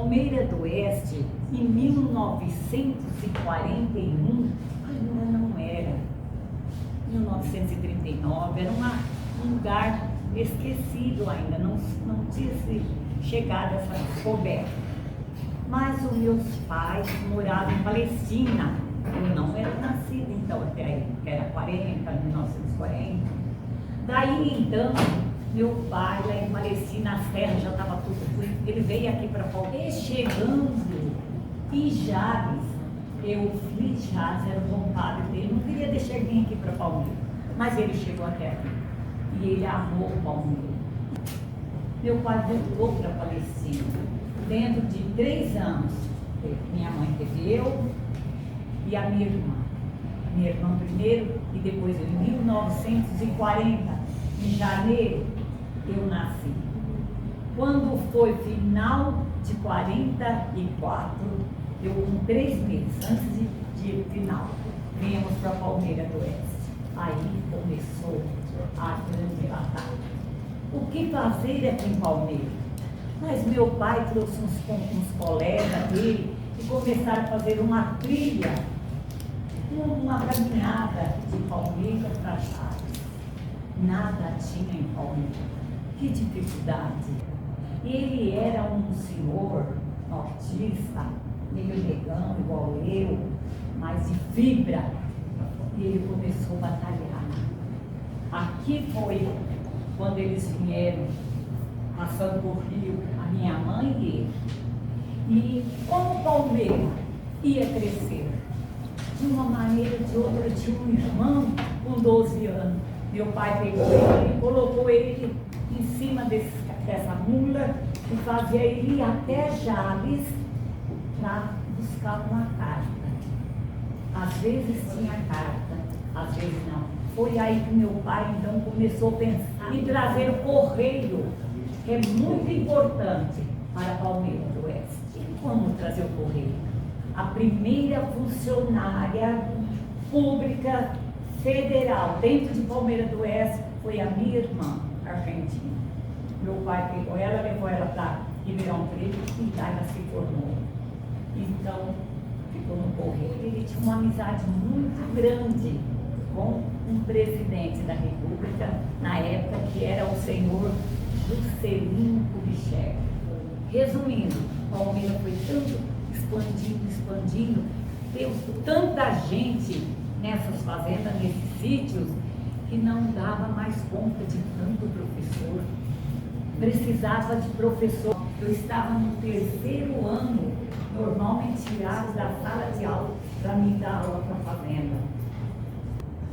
Palmeira do Oeste, em 1941, ainda não era. 1939, era um lugar esquecido ainda, não tinha chegado essa descoberta. Mas os meus pais moravam em Palestina. Eu não era nascida então até aí, que era 1940. Daí então, meu pai lá em Palestina, as terras já estavam tudo. Ele veio aqui para Palmeira. Chegando em Jales, eu fui em Jales, era o compadre dele, não queria deixar ele vir aqui para Palmeira. Mas ele chegou até aqui e ele amou Palmeira. Meu pai voltou para Palestina. Dentro de 3 anos, minha mãe teve eu e a minha irmã. Minha irmã primeiro e depois eu. Em 1940, em janeiro, eu nasci. Quando foi final de 44, eu com 3 meses, antes de final, viemos para Palmeira do Oeste. Aí começou a grande batalha. O que fazer aqui em Palmeira? Mas meu pai trouxe uns colegas dele e começaram a fazer uma trilha, uma caminhada de Palmeira para Jales. Nada tinha em Palmeira. Que dificuldade. Ele era um senhor nortista, meio negão, igual eu, mas de fibra. E ele começou a batalhar. Aqui foi quando eles vieram, passando por rio, a minha mãe e ele. E como Palmeira ia crescer? De uma maneira ou de outra, eu tinha um irmão com 12 anos. Meu pai pegou ele, colocou ele em cima dessa mula e fazia ele ir até Jales para buscar uma carta. Às vezes tinha carta, às vezes não. Foi aí que meu pai então começou a pensar em trazer o correio, que é muito importante para Palmeira do Oeste. E como trazer o correio? A primeira funcionária pública federal dentro de Palmeira do Oeste foi a minha irmã, argentina. Meu pai pegou ela, levou ela para Ribeirão Preto e lá ela se formou. Então, ficou no correio. Ele tinha uma amizade muito grande com um presidente da República, na época, que era o senhor Juscelino Kubitschek. Resumindo, Palmeira foi tanto expandindo, deu tanta gente nessas fazendas, nesses sítios, que não dava mais conta de tanto professor. Precisava de professor. Eu estava no 3º ano, normalmente tirado da sala de aula para me dar aula para a fazenda.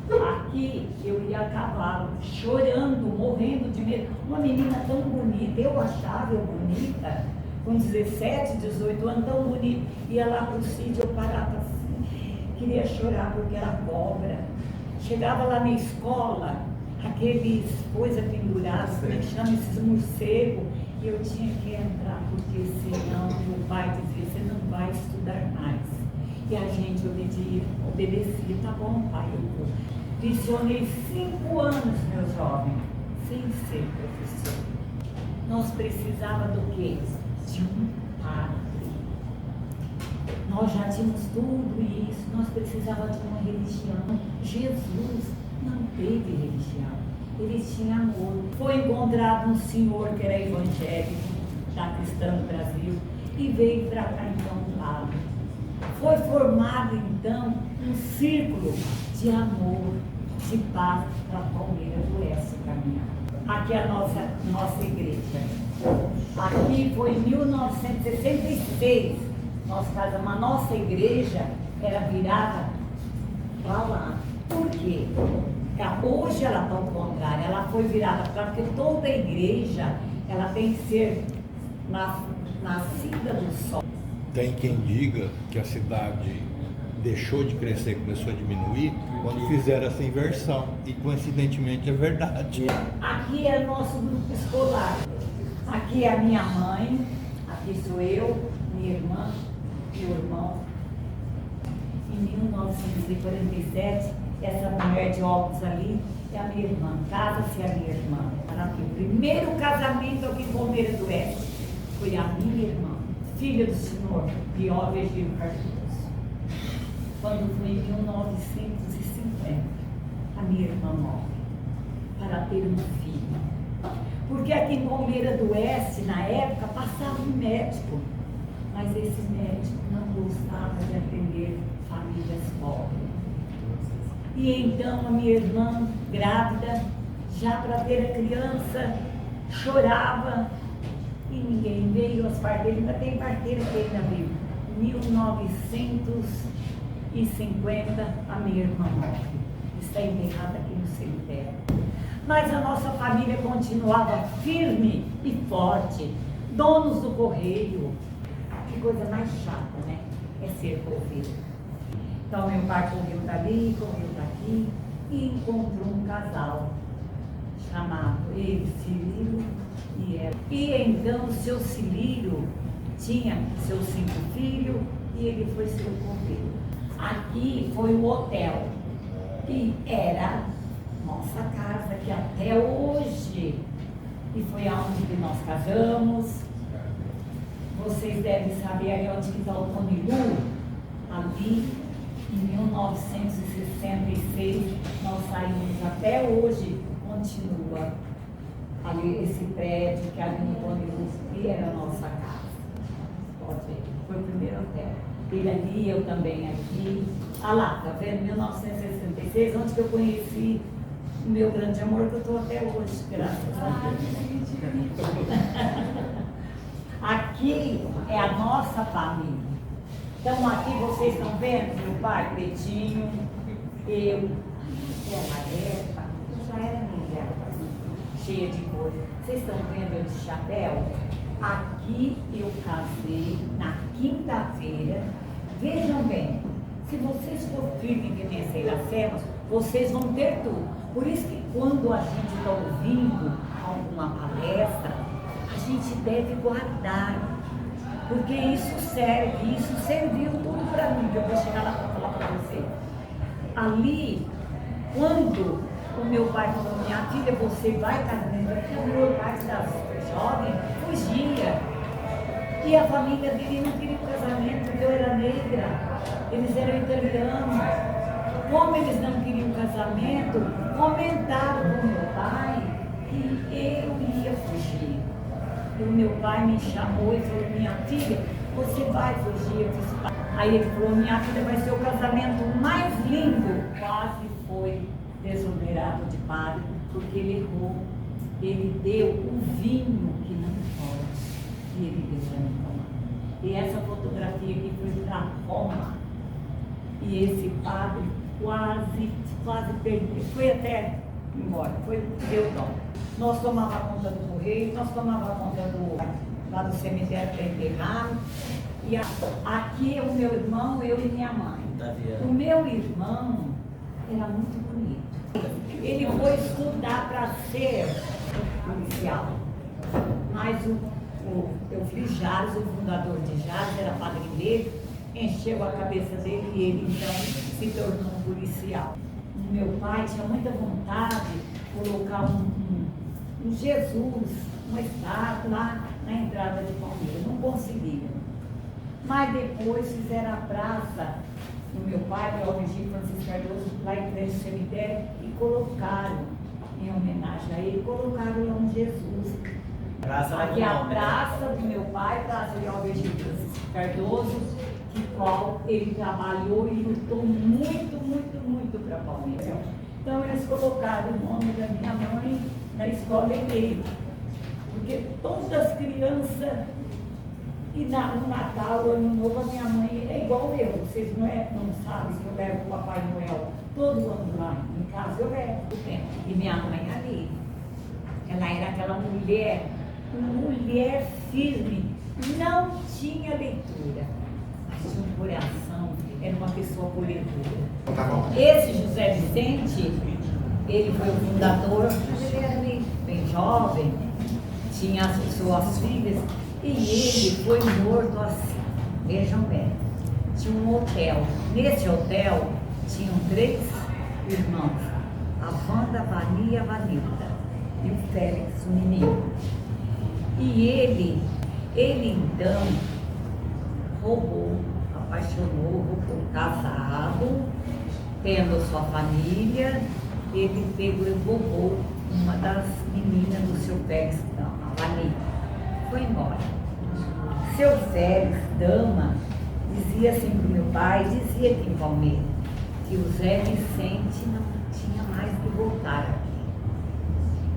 Aqui eu ia a cavalo, chorando, morrendo de medo. Uma menina tão bonita, eu achava eu bonita, com 17, 18 anos, tão bonita. Ia lá para o sítio, eu parava assim, queria chorar porque era cobra. Chegava lá na escola, aqueles coisas penduradas, como é que chama, esses morcegos, e eu tinha que entrar, porque senão meu pai dizia, você não vai estudar mais. E a gente obedecia, tá bom, pai, eu vou. Licionei 5 anos, meu jovem, sem ser professor. Nós precisávamos do quê? De um padre. Nós já tínhamos tudo isso, nós precisávamos de uma religião. Jesus não teve religião, ele tinha amor. Foi encontrado um senhor que era evangélico, da Cristã do Brasil, e veio para cá então do lado. Foi formado então um círculo de amor, de paz para Palmeira do Oeste caminhar. Aqui é a nossa igreja. Aqui foi em 1966, nós casamos, a nossa igreja era virada para lá. Por quê? Porque hoje ela está ao contrário, ela foi virada para, porque toda igreja ela tem que ser nascida do sol. Tem quem diga que a cidade deixou de crescer, começou a diminuir, quando fizeram essa inversão. E coincidentemente é verdade. Aqui é nosso grupo escolar. Aqui é a minha mãe, aqui sou eu, minha irmã, meu irmão. Em 1947, essa mulher de óculos ali é a minha irmã. Casa-se a minha irmã. O primeiro casamento aqui em Palmeira do Oeste foi a minha irmã. filha do senhor Pior Virgílio Cardoso. Quando foi em 1950, a minha irmã morre para ter um filho. Porque aqui em Palmeira do Oeste, na época, passava um médico, mas esse médico não gostava de atender famílias pobres. E então a minha irmã, grávida, já para ter a criança, chorava e ninguém veio. As parteiras, ainda tem parteira que ainda veio. Em 1950, a minha irmã morre. Está enterrada aqui no cemitério. Mas a nossa família continuava firme e forte. Donos do correio. Que coisa mais chata, né? É ser correio. Então meu pai correu dali, correu daqui e encontrou um casal chamado ele, Cilírio e ela. E então o seu Cilírio tinha seus 5 filhos e ele foi seu correio. Aqui foi o hotel, que era nossa casa, que até hoje, e foi aonde que nós casamos. Vocês devem saber ali onde que está o Tony Lu, ali em 1966, nós saímos até hoje, continua ali esse prédio que ali no Tony Lu, que era a nossa casa. Pode ver, foi o primeiro hotel. Ele ali, eu também aqui. Ah lá, tá vendo? 1966, onde que eu conheci o meu grande amor, que eu estou até hoje, graças a Deus. Aqui é a nossa família. Então aqui vocês estão vendo meu pai, pretinho, eu, ela já era mulher, cheia de cor. Vocês estão vendo eu de chapéu? Aqui eu casei na quinta-feira. Vejam bem, se vocês for firmes que nem essa Iracema, vocês vão ter tudo. Por isso que quando a gente está ouvindo alguma palestra, a gente deve guardar. Porque isso serve, isso serviu tudo para mim, que eu vou chegar lá para falar para você. Ali, quando o meu pai falou, minha filha, você vai casar, porque o meu pai das jovens fugia. E a família dele não queria o casamento, porque eu era negra, eles eram italianos. Como eles não queriam o casamento, comentaram com meu pai que eu ia fugir. E o meu pai me chamou e falou, minha filha, você vai fugir? Eu disse, pai. Aí ele falou, minha filha, vai ser o casamento mais lindo. Quase foi desonerado de padre, porque ele errou. Ele deu o vinho que não pode. E ele deu para mim tomar. E essa fotografia aqui foi para Roma. E esse padre quase perdeu. Foi até embora, deu dó. Nós tomávamos conta do correio, nós tomávamos conta lá do cemitério para enterrar. E aqui é o meu irmão, eu e minha mãe. O meu irmão era muito bonito. Ele foi estudar para ser policial. Mas o teu filho Jales, o fundador de Jales, era padrinho dele, encheu a cabeça dele e ele então se tornou um policial. O meu pai tinha muita vontade de colocar um Jesus, uma estátua lá na entrada de Palmeiras. Não conseguiram. Mas depois fizeram a praça do meu pai, que é o Virgílio Francisco Cardoso, lá em frente do cemitério, e colocaram, em homenagem a ele, colocaram lá um Jesus. Aqui é a praça do meu pai, praça de Virgílio Francisco Cardoso, que qual ele trabalhou e lutou muito para Palmeiras. Então eles colocaram o nome da minha mãe na escola EMEI, porque todas as crianças, e no Natal, Ano Novo, a minha mãe é igual eu, vocês não sabem que eu levo o Papai Noel todo ano lá em casa, eu levo. E minha mãe ali, ela era aquela mulher firme, não tinha leitura, mas tinha um coração, era uma pessoa acolhedora. Esse José Vicente, ele foi o fundador, mas ele era bem jovem, tinha as suas filhas, e ele foi morto assim. Vejam bem, tinha um hotel. Nesse hotel tinham 3 irmãos, a Wanda, a Vani e a Vanilda, e o Félix, o menino. E ele então Robô, apaixonou, Robô, casado, tendo sua família, ele pegou e roubou uma das meninas do seu Félix Dama, a Vani. Foi embora. Seu Félix Dama dizia assim para o meu pai, dizia aqui em Palmeira, que o Zé Vicente não tinha mais que voltar aqui.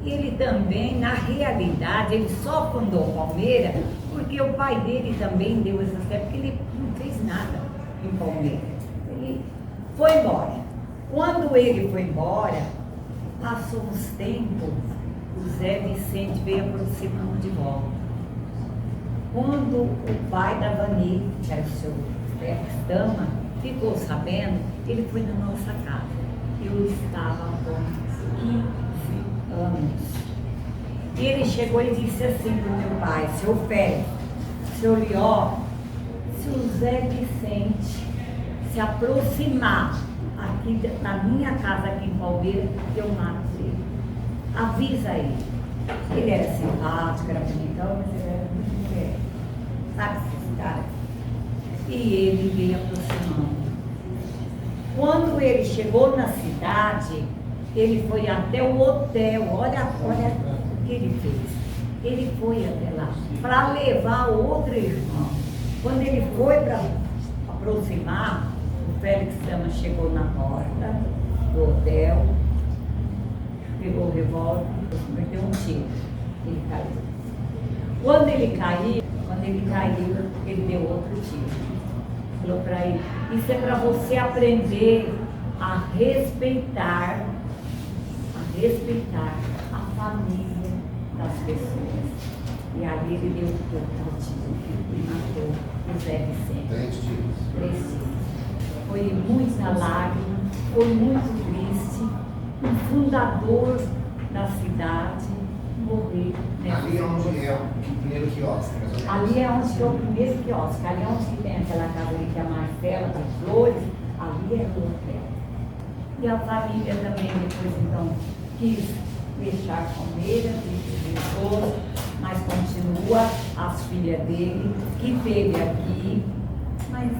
Ele também, na realidade, ele só fundou Palmeira porque o pai dele também deu essa fé, porque ele não fez nada em Palmeira. Ele foi embora. Quando ele foi embora, passou uns tempos, o Zé Vicente veio aproximando de volta. Quando o pai da Vani, que era o seu Félix Dama, ficou sabendo, ele foi na nossa casa. Eu estava com 15 anos. E ele chegou e disse assim para o meu pai, seu Félix, seu Lió, se o Zé Vicente se aproximar aqui na minha casa aqui em Palmeira, eu mato ele. Avisa ele. Ele era simpático, era bonitão, mas ele era muito mulher. Sabe esse cara? E ele veio aproximando. Quando ele chegou na cidade, ele foi até o hotel. Olha o que ele fez. Ele foi até lá para levar outro irmão. Quando ele foi para aproximar, o Félix Dama chegou na porta do hotel, pegou o revólver e deu um tiro. Ele caiu. Quando ele caiu, ele deu outro tiro. Falou para ele, isso é para você aprender a respeitar a família das pessoas. E ali ele deu outro tiro e matou o Zé Vicente. 3 tiros. 3 tiros. Foi muita lágrima, foi muito triste. O fundador da cidade morrer. Ali é onde é o primeiro quiosque, mais ou menos. Ali é onde é o primeiro quiosque. Ali é onde tem aquela casa ali que é a Marcela, de flores. Ali é o hotel. E a família também depois então quis deixar Palmeira, esposo, mas continua as filhas dele, que teve aqui. Mas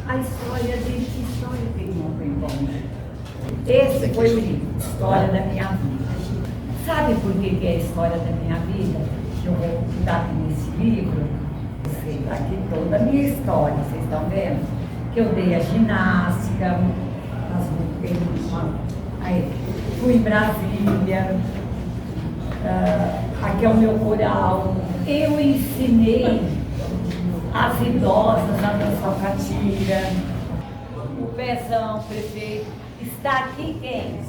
a história dele, que história que ele montou em Palmeira? Esse foi o livro, História da Minha Vida. Sabe por que é a história da minha vida? Que eu vou dar aqui nesse livro? Está aqui toda a minha história, vocês estão vendo? Que eu dei a ginástica, aí, fui em Brasília, aqui é o meu coral. Eu ensinei as idosas a dançar catira. O Pezão, prefeito. Está aqui quem?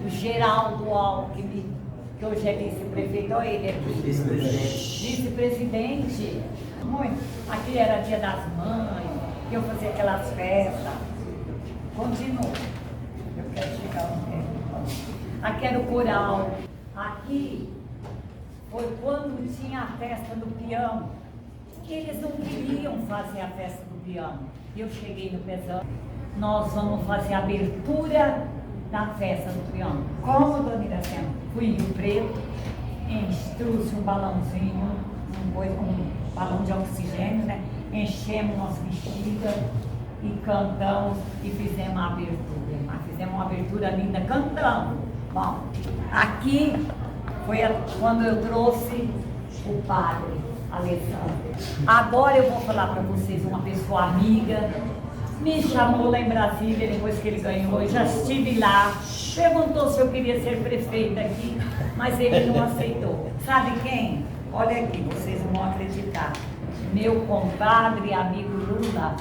O Geraldo Alckmin, que hoje é vice-prefeito, olha ele aqui. Vice-presidente. Muito. Aqui era Dia das Mães, que eu fazia aquelas festas. Continuo. Eu quero chegar onde é. Aqui era o coral. Aqui foi quando tinha a festa do peão, que eles não queriam fazer a festa do peão. Eu cheguei no Pezão. Nós vamos fazer a abertura da festa do peão. Como, dona Iracema? Fui em Rio Preto, trouxe um balãozinho, um balão de oxigênio, né? Enchemos nossas bexigas e cantamos e fizemos a abertura. Mas fizemos uma abertura linda cantando. Bom, aqui foi quando eu trouxe o padre Alessandro. Agora eu vou falar para vocês uma pessoa amiga. Me chamou lá em Brasília, depois que ele ganhou, eu já estive lá, perguntou se eu queria ser prefeita aqui, mas ele não aceitou. Sabe quem? Olha aqui, vocês não vão acreditar. Meu compadre e amigo Lula.